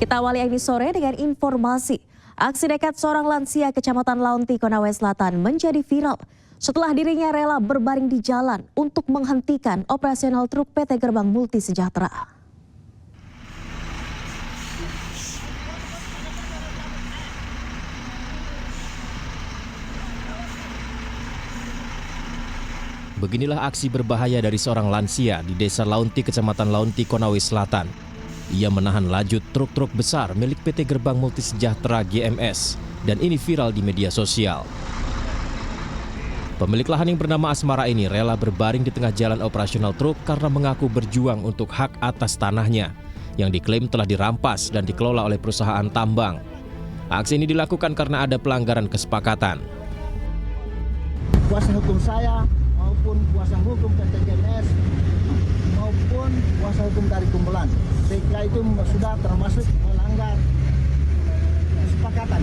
Kita awali ini sore dengan informasi. Aksi nekat seorang lansia Kecamatan Launti, Konawe Selatan menjadi viral setelah dirinya rela berbaring di jalan untuk menghentikan operasional truk PT Gerbang Multi Sejahtera. Beginilah aksi berbahaya dari seorang lansia di Desa Launti, Kecamatan Launti, Konawe Selatan. Ia menahan laju truk-truk besar milik PT Gerbang Multi Sejahtera GMS dan ini viral di media sosial. Pemilik lahan yang bernama Asmara ini rela berbaring di tengah jalan operasional truk karena mengaku berjuang untuk hak atas tanahnya yang diklaim telah dirampas dan dikelola oleh perusahaan tambang. Aksi ini dilakukan karena ada pelanggaran kesepakatan. Kuasa hukum saya maupun kuasa hukum PT GMS maupun kuasa hukum dari kumpulan, saya kira itu sudah termasuk melanggar kesepakatan.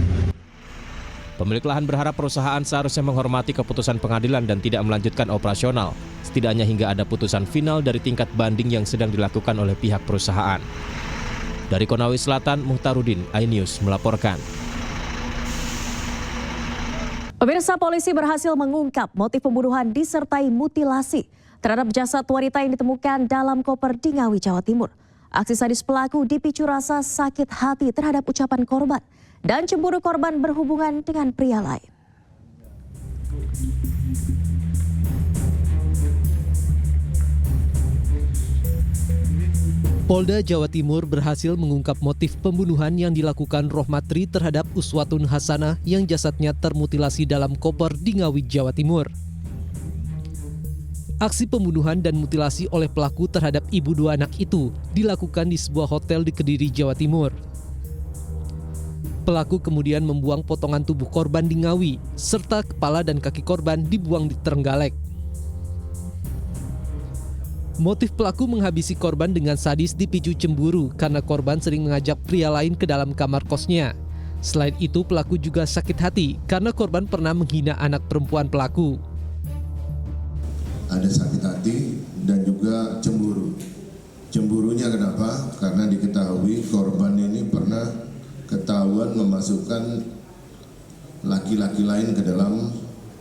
Pemilik lahan berharap perusahaan seharusnya menghormati keputusan pengadilan dan tidak melanjutkan operasional, setidaknya hingga ada putusan final dari tingkat banding yang sedang dilakukan oleh pihak perusahaan. Dari Konawe Selatan, Muhtarudin, iNews melaporkan. Pemirsa, polisi berhasil mengungkap motif pembunuhan disertai mutilasi terhadap jasad wanita yang ditemukan dalam koper di Ngawi, Jawa Timur. Aksi sadis pelaku dipicu rasa sakit hati terhadap ucapan korban dan cemburu korban berhubungan dengan pria lain. Polda Jawa Timur berhasil mengungkap motif pembunuhan yang dilakukan Rohmatri terhadap Uswatun Hasanah yang jasadnya termutilasi dalam koper di Ngawi, Jawa Timur. Aksi pembunuhan dan mutilasi oleh pelaku terhadap ibu dua anak itu dilakukan di sebuah hotel di Kediri, Jawa Timur. Pelaku kemudian membuang potongan tubuh korban di Ngawi, serta kepala dan kaki korban dibuang di Trenggalek. Motif pelaku menghabisi korban dengan sadis dipicu cemburu karena korban sering mengajak pria lain ke dalam kamar kosnya. Selain itu, pelaku juga sakit hati karena korban pernah menghina anak perempuan pelaku. Ada sakit hati dan juga cemburu. Cemburunya kenapa? Karena diketahui korban ini pernah ketahuan memasukkan laki-laki lain ke dalam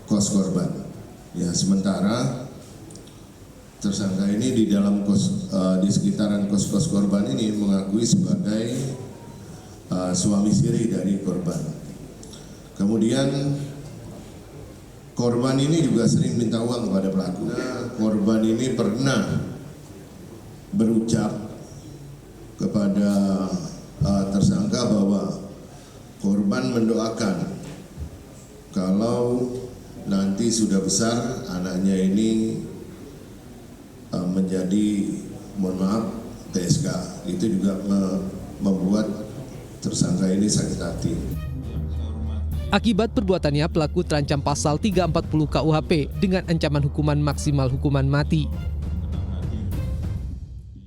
kos korban. Ya, sementara tersangka ini di dalam di sekitaran kos-kos korban ini mengakui sebagai suami siri dari korban. Kemudian korban ini juga sering minta uang kepada pelaku. Korban ini pernah berucap kepada tersangka bahwa korban mendoakan kalau nanti sudah besar anaknya ini menjadi, mohon maaf, TSK. Itu juga membuat tersangka ini sakit hati. Akibat perbuatannya, pelaku terancam pasal 340 KUHP dengan ancaman hukuman maksimal hukuman mati.